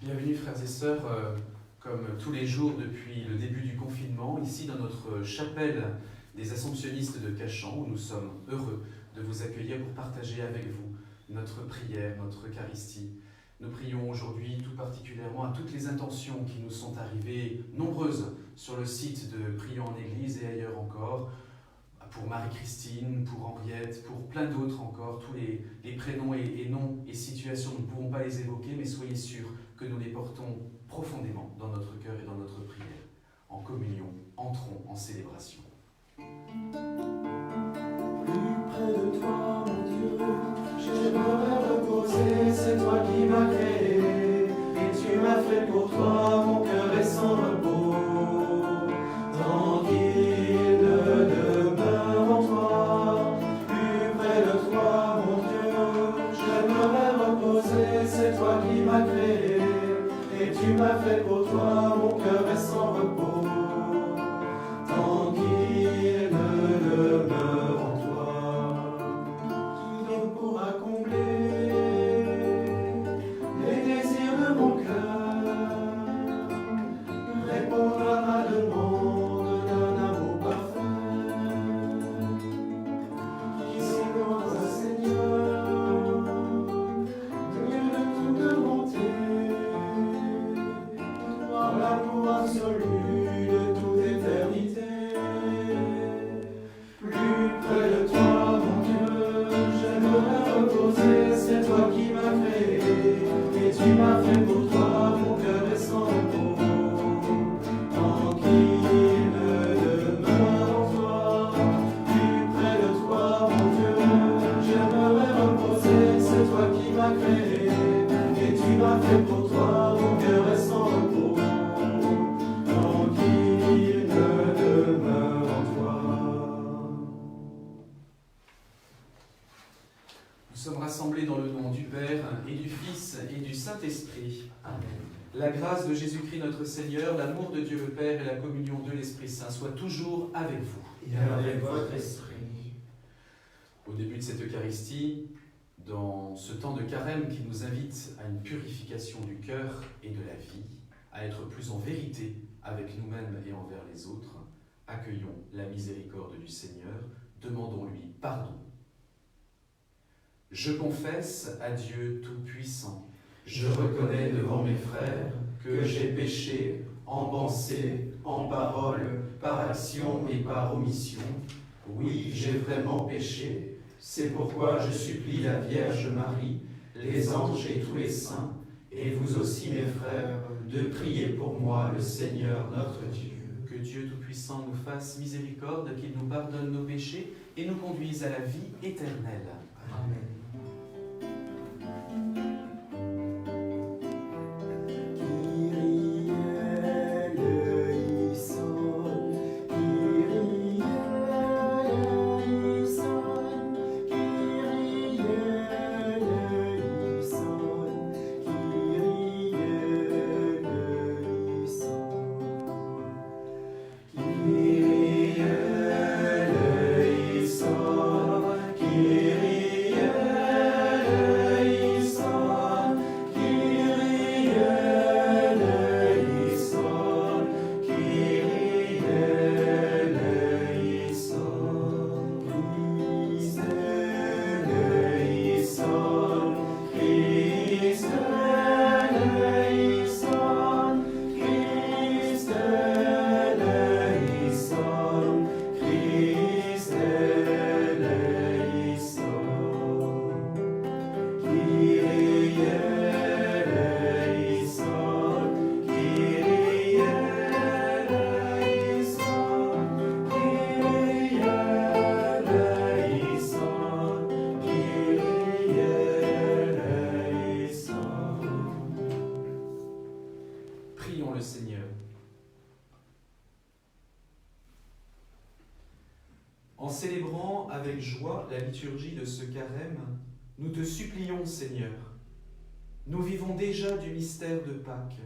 Bienvenue frères et sœurs, comme tous les jours depuis le début du confinement, ici dans notre chapelle des Assomptionnistes de Cachan, où nous sommes heureux de vous accueillir pour partager avec vous notre prière, notre Eucharistie. Nous prions aujourd'hui tout particulièrement à toutes les intentions qui nous sont arrivées nombreuses sur le site de Prions en Église et ailleurs encore, pour Marie-Christine, pour Henriette, pour plein d'autres encore, tous les prénoms et noms et situations, nous ne pouvons pas les évoquer, mais soyez sûrs que nous les portons profondément dans notre cœur et dans notre prière. En communion, entrons en célébration. Plus près de toi, mon Dieu, j'aimerais reposer, c'est toi qui m'as créé, et tu m'as fait pour toi, mon cœur est sans repos. Tranquille demeure en toi, plus près de toi, mon Dieu, j'aimerais reposer, c'est toi qui m'as créé, et tu m'as fait pour toi, mon cœur est sans repos. Tranquille demeure en toi, qui donc pourra combler les désirs de mon cœur, répondre à ma demande d'un amour parfait, qui sinon toi, Seigneur, Dieu de toute bonté, toi l'amour absolu de toute éternité. Plus près de toi, mon Dieu, j'aimerais reposer, c'est toi qui m'as créé, et tu m'as fait pour toi, mon cœur est sans repos. Tranquille demeure en toi, plus près de toi, mon Dieu, j'aimerais reposer, c'est toi qui m'as créé, et tu m'as fait pour toi, mon cœur est sans repos. Tranquille demeure en toi. Nous sommes rassemblés dans le nom du Père et du Fils et du Saint-Esprit. Amen. La grâce de Jésus-Christ notre Seigneur, l'amour de Dieu le Père et la communion de l'Esprit Saint soient toujours avec vous. Et avec votre esprit. Au début de cette Eucharistie, dans ce temps de carême qui nous invite à une purification du cœur et de la vie, à être plus en vérité avec nous-mêmes et envers les autres, accueillons la miséricorde du Seigneur, demandons-lui pardon. Je confesse à Dieu Tout-Puissant, Je reconnais devant mes frères que j'ai péché en pensée, en parole, par action et par omission. Oui, j'ai vraiment péché. C'est pourquoi je supplie la Vierge Marie, les anges et tous les saints, et vous aussi mes frères, de prier pour moi le Seigneur notre Dieu. que Dieu Tout-Puissant nous fasse miséricorde, qu'il nous pardonne nos péchés et nous conduise à la vie éternelle. Amen. Prions le Seigneur. En célébrant avec joie la liturgie de ce carême, nous te supplions, Seigneur. Nous vivons déjà du mystère de Pâques.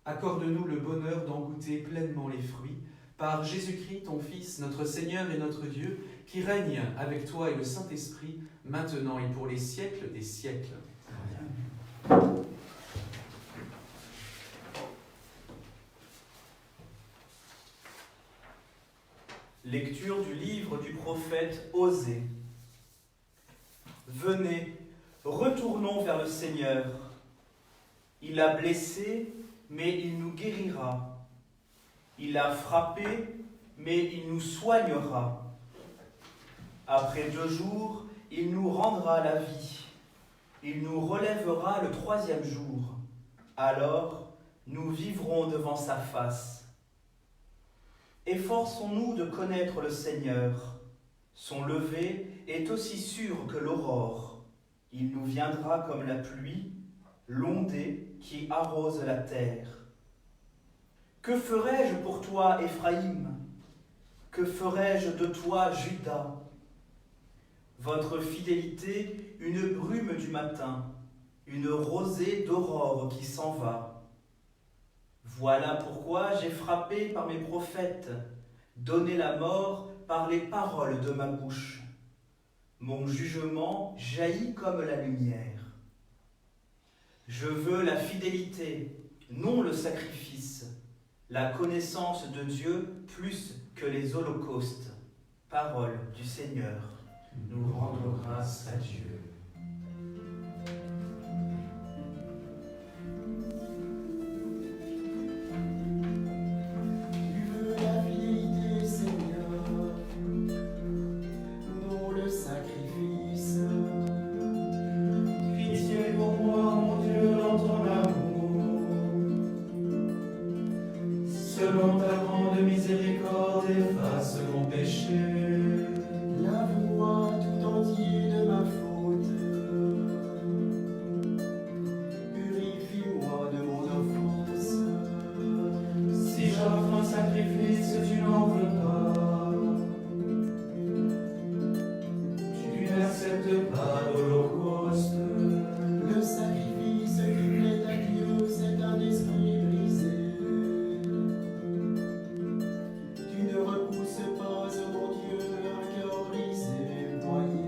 Accorde-nous le bonheur d'en goûter pleinement les fruits, par Jésus-Christ, ton Fils, notre Seigneur et notre Dieu, qui règne avec toi et le Saint-Esprit, maintenant et pour les siècles des siècles. Amen. Lecture du livre du prophète Osée. Venez, retournons vers le Seigneur. Il a blessé, mais il nous guérira. Il a frappé, mais il nous soignera. Après 2 jours, il nous rendra la vie. Il nous relèvera le 3e jour. Alors, nous vivrons devant sa face. Efforçons-nous de connaître le Seigneur. Son lever est aussi sûr que l'aurore. Il nous viendra comme la pluie, l'ondée qui arrose la terre. Que ferai-je pour toi, Éphraïm? Que ferai-je de toi, Juda? Votre fidélité, une brume du matin, une rosée d'aurore qui s'en va. Voilà pourquoi j'ai frappé par mes prophètes, donné la mort par les paroles de ma bouche. Mon jugement jaillit comme la lumière. Je veux la fidélité, non le sacrifice, la connaissance de Dieu plus que les holocaustes. Parole du Seigneur. Nous rendons grâce à Dieu. Selon ta grande miséricorde, efface mon péché. Lave-moi tout entier de ma faute. Purifie-moi de mon offense. Si j'offre un sacrifice, tu n'en veux pas. Tu n'acceptes pas l'holocauste. Le sacrifice qui plaît à Dieu, c'est un esprit brisé. Tu ne repousses pas, oh mon Dieu, un cœur brisé, broyé.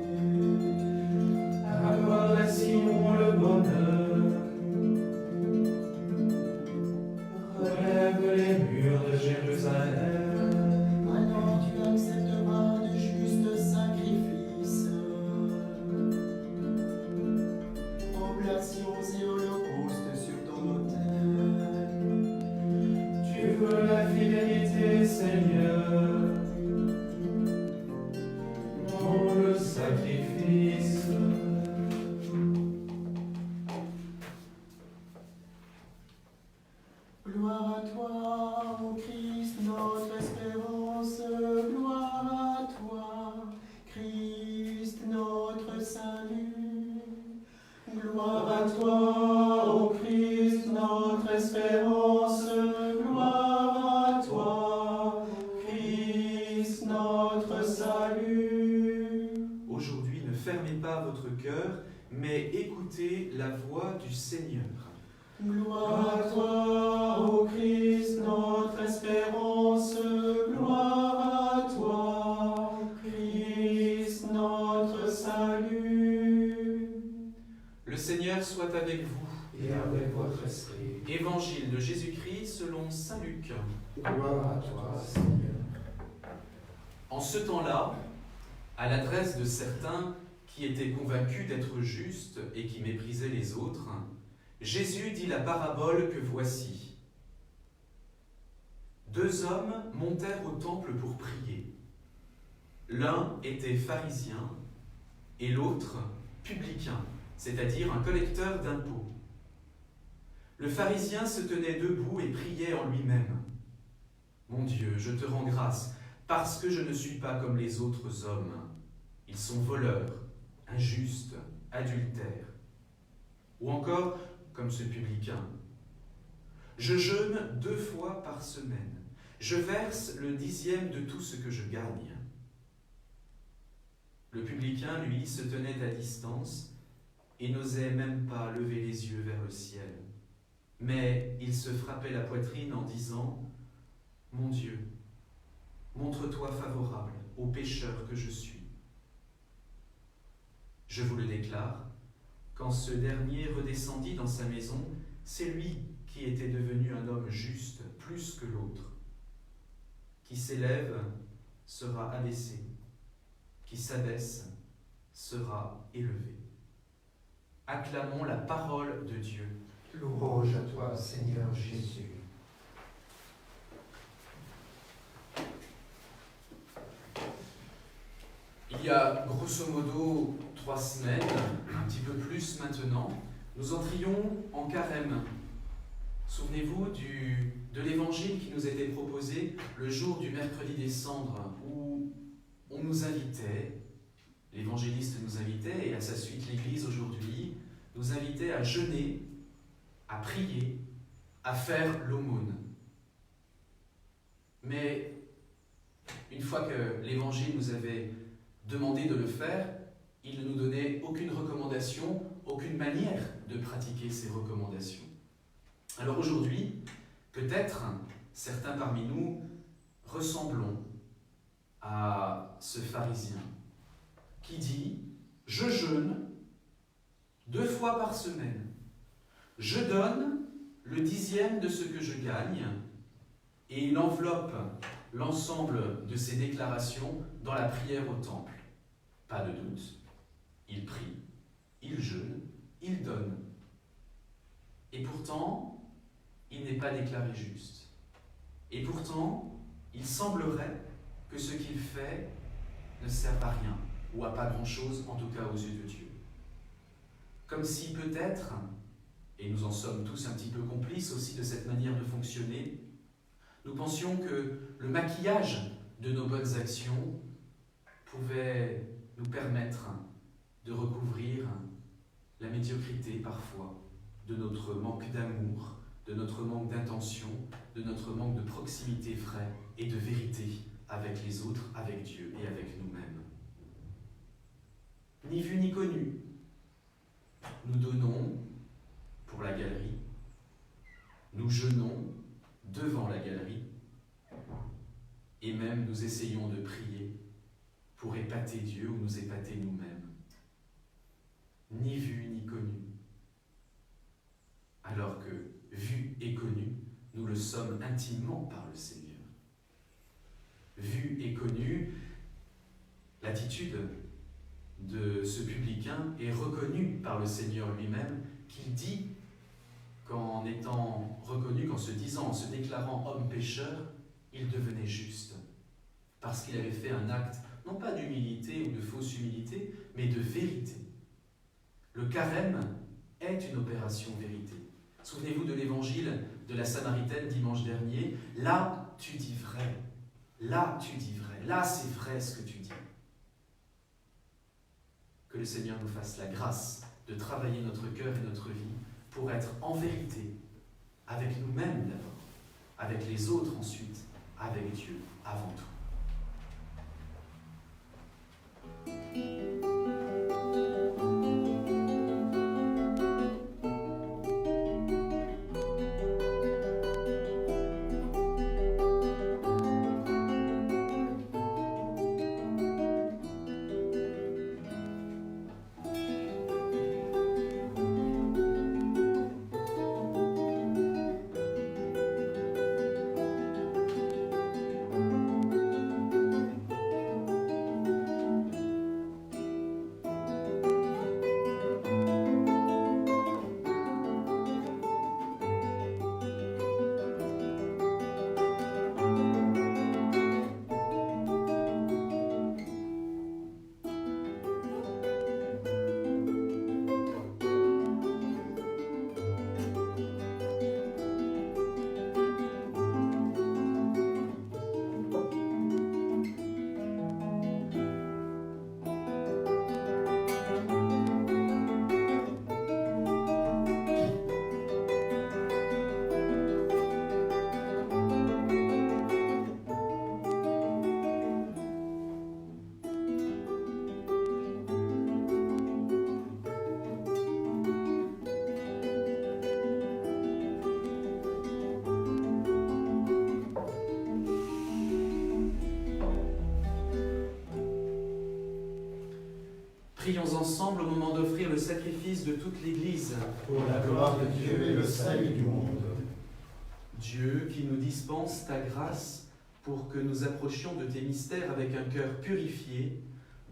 Alors assurons le bonheur. Relève les murs de Jérusalem. Alors tu accepteras de justes sacrifices, oblations et holocaustes sur ton autel. Tu veux la fidélité, Seigneur, non le sacrifice. Gloire à toi, ô Christ, notre espérance. Gloire à toi, Christ, notre salut. Gloire à toi, ô Christ, notre espérance. Gloire à toi, Christ, notre salut. Aujourd'hui, ne fermez pas votre cœur, mais écoutez la voix du Seigneur. Gloire à toi, ô Christ, notre espérance. Gloire à toi, Christ, notre salut. Le Seigneur soit avec vous. Et avec votre esprit. Évangile de Jésus-Christ selon saint Luc. Gloire à toi, Seigneur. En ce temps-là, à l'adresse de certains qui étaient convaincus d'être justes et qui méprisaient les autres, Jésus dit la parabole que voici. 2 hommes montèrent au temple pour prier. L'un était pharisien et l'autre publicain, c'est-à-dire un collecteur d'impôts. Le pharisien se tenait debout et priait en lui-même. « Mon Dieu, je te rends grâce, parce que je ne suis pas comme les autres hommes. Ils sont voleurs, injustes, adultères. » Ou encore, comme ce publicain, « Je jeûne 2 fois par semaine. Je verse le 10e de tout ce que je gagne. » Le publicain, lui, se tenait à distance et n'osait même pas lever les yeux vers le ciel. Mais il se frappait la poitrine en disant « Mon Dieu, montre-toi favorable au pécheur que je suis. » Je vous le déclare, quand ce dernier redescendit dans sa maison, c'est lui qui était devenu un homme juste plus que l'autre. Qui s'élève sera abaissé, qui s'abaisse sera élevé. Acclamons la parole de Dieu. Louange à toi, Seigneur Jésus. Il y a grosso modo 3 semaines, un petit peu plus maintenant, nous entrions en carême. Souvenez-vous de l'évangile qui nous était proposé le jour du mercredi des cendres, où on nous invitait, l'évangéliste nous invitait, et à sa suite l'Église aujourd'hui, nous invitait à jeûner, à prier, à faire l'aumône. Mais une fois que l'évangile nous avait demandé de le faire, il ne nous donnait aucune recommandation, aucune manière de pratiquer ces recommandations. Alors aujourd'hui, peut-être certains parmi nous ressemblons à ce pharisien qui dit « Je jeûne 2 fois par semaine, je donne le 10e de ce que je gagne » et il enveloppe l'ensemble de ses déclarations dans la prière au temple. Pas de doute, il prie, il jeûne, il donne. Et pourtant, il n'est pas déclaré juste. Et pourtant, il semblerait que ce qu'il fait ne serve à rien, ou à pas grand-chose, en tout cas aux yeux de Dieu. Comme si peut-être, et nous en sommes tous un petit peu complices aussi de cette manière de fonctionner, nous pensions que le maquillage de nos bonnes actions pouvait nous permettre de recouvrir la médiocrité parfois de notre manque d'amour, de notre manque d'intention, de notre manque de proximité vraie et de vérité avec les autres, avec Dieu et avec nous-mêmes. Ni vu ni connu, nous donnons pour la galerie, nous jeûnons devant la galerie, et même nous essayons de prier pour épater Dieu ou nous épater nous-mêmes. Ni vu ni connu. Alors que, vu et connu, nous le sommes intimement par le Seigneur. Vu et connu, l'attitude de ce publicain est reconnue par le Seigneur lui-même, qu'il dit qu'en étant reconnu, qu'en se disant, en se déclarant homme pécheur, il devenait juste. Parce qu'il avait fait un acte, non pas d'humilité ou de fausse humilité, mais de vérité. Le carême est une opération vérité. Souvenez-vous de l'évangile de la Samaritaine dimanche dernier. Là, tu dis vrai. Là, tu dis vrai. Là, c'est vrai ce que tu dis. Que le Seigneur nous fasse la grâce de travailler notre cœur et notre vie pour être en vérité avec nous-mêmes d'abord, avec les autres ensuite, avec Dieu avant tout. Prions ensemble au moment d'offrir le sacrifice de toute l'Église. Pour la gloire de Dieu et le salut du monde. Dieu qui nous dispense ta grâce pour que nous approchions de tes mystères avec un cœur purifié.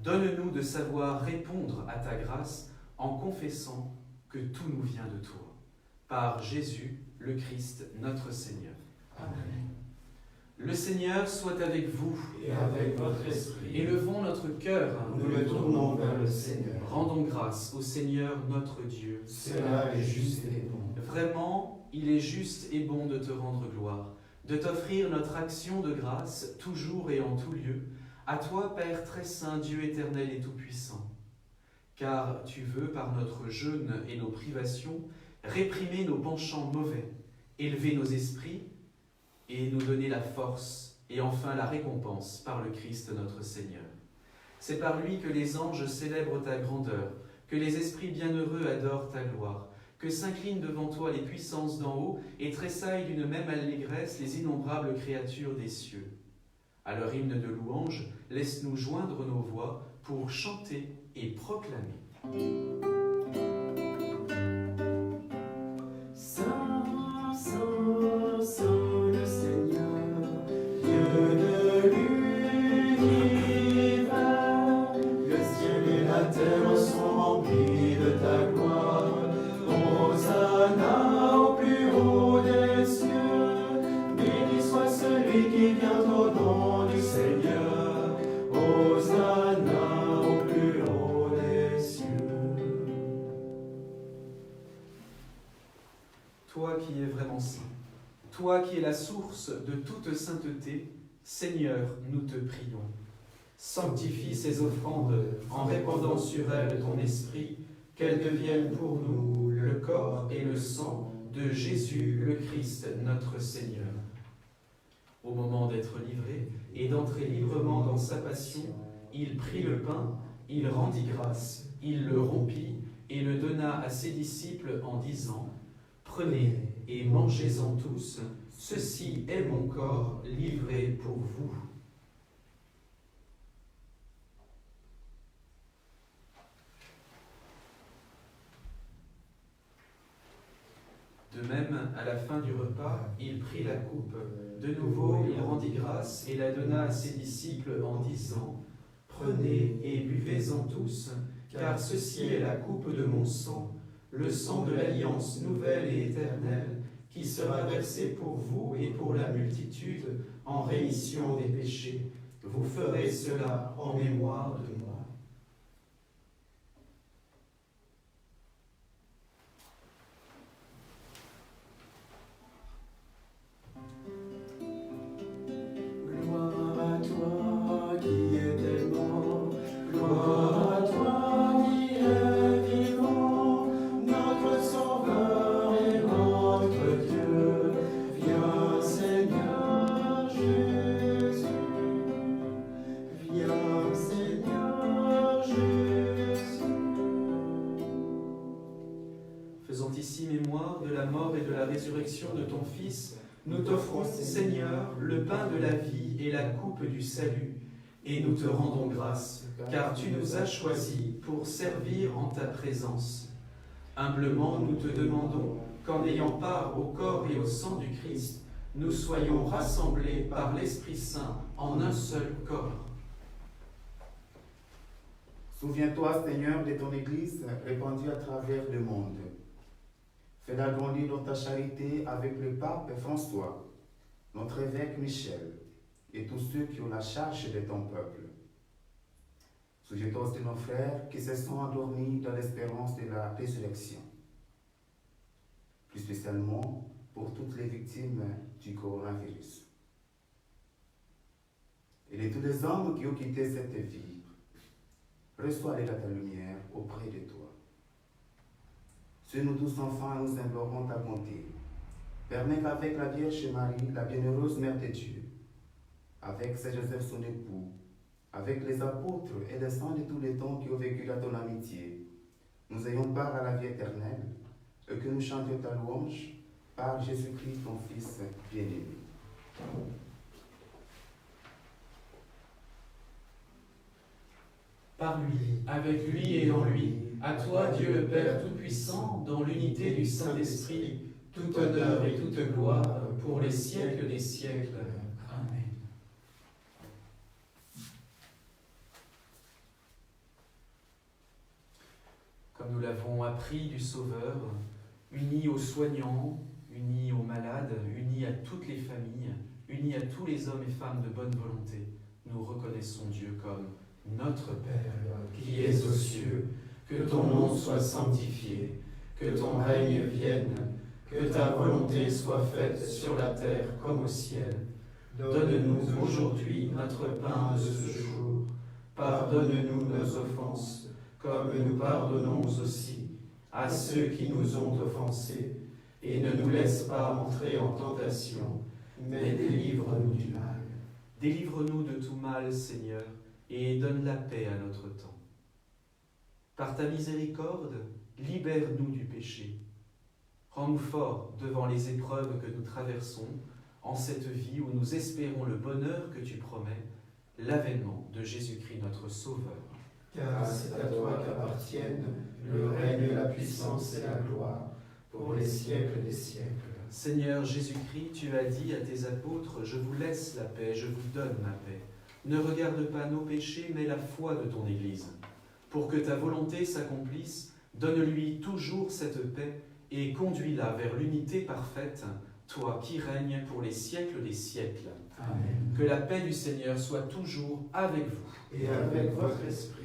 Donne-nous de savoir répondre à ta grâce en confessant que tout nous vient de toi. Par Jésus, le Christ, notre Seigneur. Amen. Le Seigneur soit avec vous. Et avec votre esprit, Élevons notre cœur. nous le tournons vers le Seigneur. Rendons grâce au Seigneur notre Dieu. Cela est juste et bon. Vraiment, il est juste et bon de te rendre gloire, de t'offrir notre action de grâce, toujours et en tout lieu, à toi, Père très saint, Dieu éternel et tout-puissant. Car tu veux, par notre jeûne et nos privations, réprimer nos penchants mauvais, élever nos esprits et nous donner la force et enfin la récompense par le Christ notre Seigneur. C'est par lui que les anges célèbrent ta grandeur, que les esprits bienheureux adorent ta gloire, que s'inclinent devant toi les puissances d'en haut et tressaillent d'une même allégresse les innombrables créatures des cieux. À leur hymne de louange, laisse-nous joindre nos voix pour chanter et proclamer. Saint, Saint, Saint le Seigneur, Dieu de l'univers, le ciel et la terre sont remplis de ta gloire. Hosanna au plus haut des cieux, béni soit celui qui vient au nom du Seigneur. Hosanna au plus haut des cieux. Toi qui es vraiment saint, toi qui es la source de toute sainteté, Seigneur, nous te prions. Sanctifie ces offrandes en répandant sur elles ton esprit, qu'elles deviennent pour nous le corps et le sang de Jésus le Christ, notre Seigneur. Au moment d'être livré et d'entrer librement dans sa passion, il prit le pain, il rendit grâce, il le rompit et le donna à ses disciples en disant : « Prenez et mangez-en tous, ceci est mon corps livré pour vous. » De même, à la fin du repas, il prit la coupe. De nouveau, il rendit grâce et la donna à ses disciples en disant : « Prenez et buvez-en tous, car ceci est la coupe de mon sang, le sang de l'alliance nouvelle et éternelle, qui sera versé pour vous et pour la multitude en rémission des péchés. Vous ferez cela en mémoire de moi. » Gloire à toi qui es tellement, gloire à toi qui es vivant, notre Sauveur et notre Dieu. Viens Seigneur Jésus, viens Seigneur Jésus. Faisant ici mémoire de la mort et de la résurrection de ton Fils, nous t'offrons, Seigneur, le pain de la vie et la coupe du salut, et nous te rendons grâce, car tu nous as choisis pour servir en ta présence. Humblement, nous te demandons qu'en ayant part au corps et au sang du Christ, nous soyons rassemblés par l'Esprit Saint en un seul corps. Souviens-toi, Seigneur, de ton Église répandue à travers le monde. Fais-la grandir dans ta charité avec le pape François, notre évêque Michel, et tous ceux qui ont la charge de ton peuple. Souviens-toi aussi de nos frères qui se sont endormis dans l'espérance de la résurrection. Plus spécialement pour toutes les victimes du coronavirus. Et de tous les hommes qui ont quitté cette vie, reçois-les à ta lumière auprès de toi. Sur nous tous enfants, nous implorons ta bonté. Permets qu'avec la Vierge Marie, la bienheureuse Mère de Dieu, avec Saint Joseph son époux, avec les apôtres et les saints de tous les temps qui ont vécu dans ton amitié, nous ayons part à la vie éternelle et que nous chantions ta louange par Jésus-Christ, ton Fils bien-aimé. Par lui, avec lui et en lui, à toi, Dieu le Père Tout-Puissant, dans l'unité du Saint-Esprit, tout honneur et toute gloire pour les siècles des siècles. Amen. comme nous l'avons appris du Sauveur, unis aux soignants, unis aux malades, unis à toutes les familles, unis à tous les hommes et femmes de bonne volonté, nous reconnaissons Dieu comme notre Père, qui es aux cieux, que ton nom soit sanctifié, que ton règne vienne, que ta volonté soit faite sur la terre comme au ciel. Donne-nous aujourd'hui notre pain de ce jour. Pardonne-nous nos offenses, comme nous pardonnons aussi à ceux qui nous ont offensés. Et ne nous laisse pas entrer en tentation, mais délivre-nous du mal. Délivre-nous de tout mal, Seigneur, et donne la paix à notre temps. Par ta miséricorde, libère-nous du péché. Rends-nous forts devant les épreuves que nous traversons en cette vie où nous espérons le bonheur que tu promets, l'avènement de Jésus-Christ notre Sauveur. Car c'est à toi qu'appartiennent le règne, la puissance et la gloire pour les siècles des siècles. Seigneur Jésus-Christ, tu as dit à tes apôtres, « Je vous laisse la paix, je vous donne ma paix. Ne regarde pas nos péchés, mais la foi de ton Église. Pour que ta volonté s'accomplisse, donne-lui toujours cette paix et conduis-la vers l'unité parfaite, toi qui règnes pour les siècles des siècles. » Amen. Que la paix du Seigneur soit toujours avec vous. Et avec votre esprit.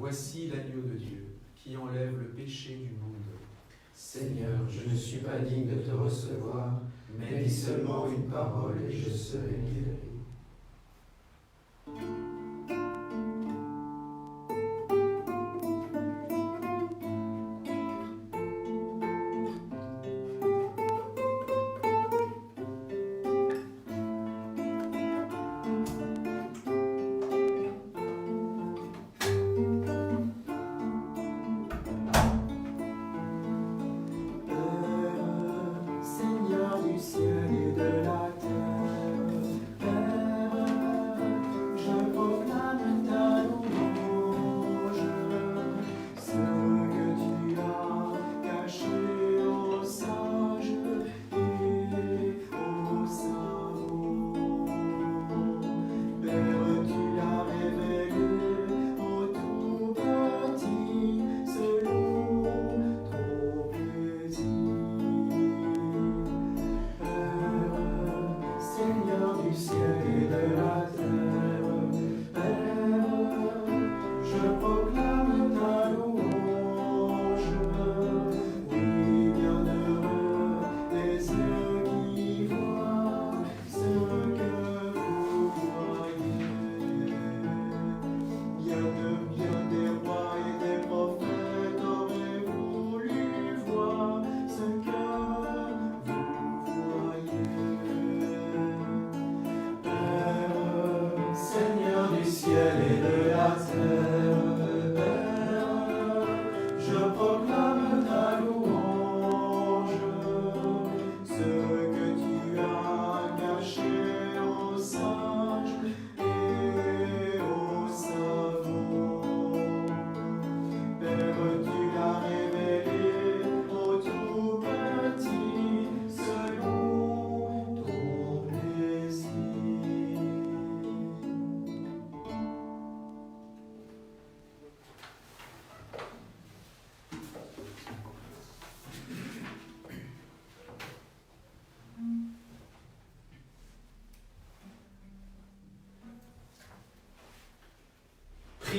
Voici l'agneau de Dieu qui enlève le péché du monde. Seigneur, je ne suis pas digne de te recevoir, mais dis seulement une parole et je serai guéri. Seigneur du ciel et de la terre,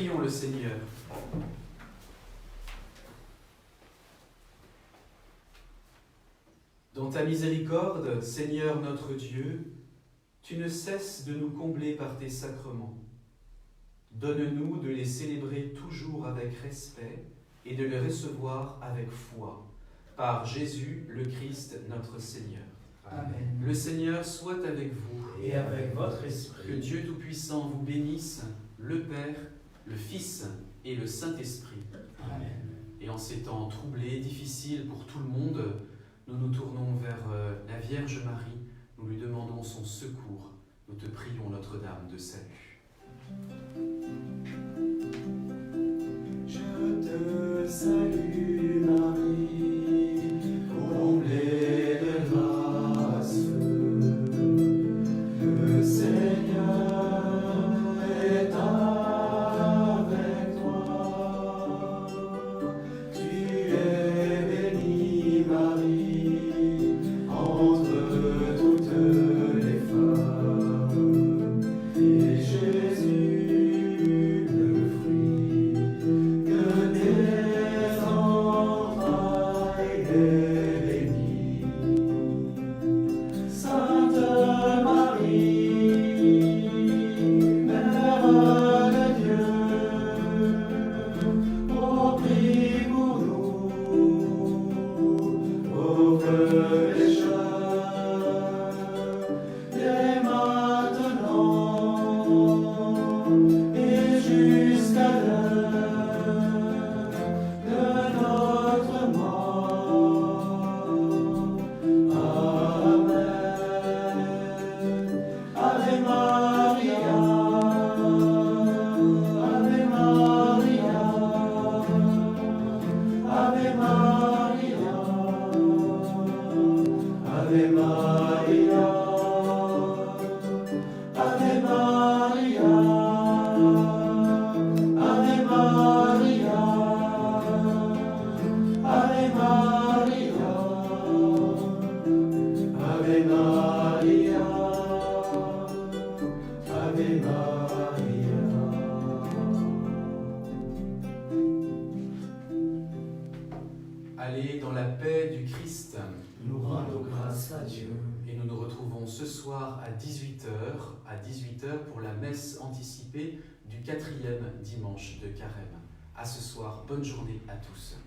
Prions le Seigneur. Dans ta miséricorde, Seigneur notre Dieu, tu ne cesses de nous combler par tes sacrements. Donne-nous de les célébrer toujours avec respect et de les recevoir avec foi. Par Jésus le Christ notre Seigneur. Amen. Le Seigneur soit avec vous. Et avec votre Que esprit. Dieu Tout-Puissant vous bénisse, le Père, le Fils et le Saint-Esprit. Amen. Et en ces temps troublés, difficiles pour tout le monde, nous nous tournons vers la Vierge Marie, nous lui demandons son secours. Nous te prions, Notre-Dame de salut. Je te salue Marie, comblée de grâce. Le Seigneur est avec toi. Tu es bénie Marie, entre toutes les femmes. Et Jésus, le fruit de tes entrailles est béni. Sainte Marie, Mère de Dieu, ô prie pour nous, pauvres pécheurs, dès maintenant et jusqu'à l'heure de notre mort. Amen. Ave Maria, Ave Maria, Ave Maria, Ave Maria, Ave Maria, Ave Maria, Ave Maria, Ave Maria, Ave Maria. Allez dans la paix du Christ. Nous rendons grâce à Dieu. Et nous nous retrouvons ce soir à 18h pour la messe anticipée du 4e dimanche de Carême. À ce soir, bonne journée à tous.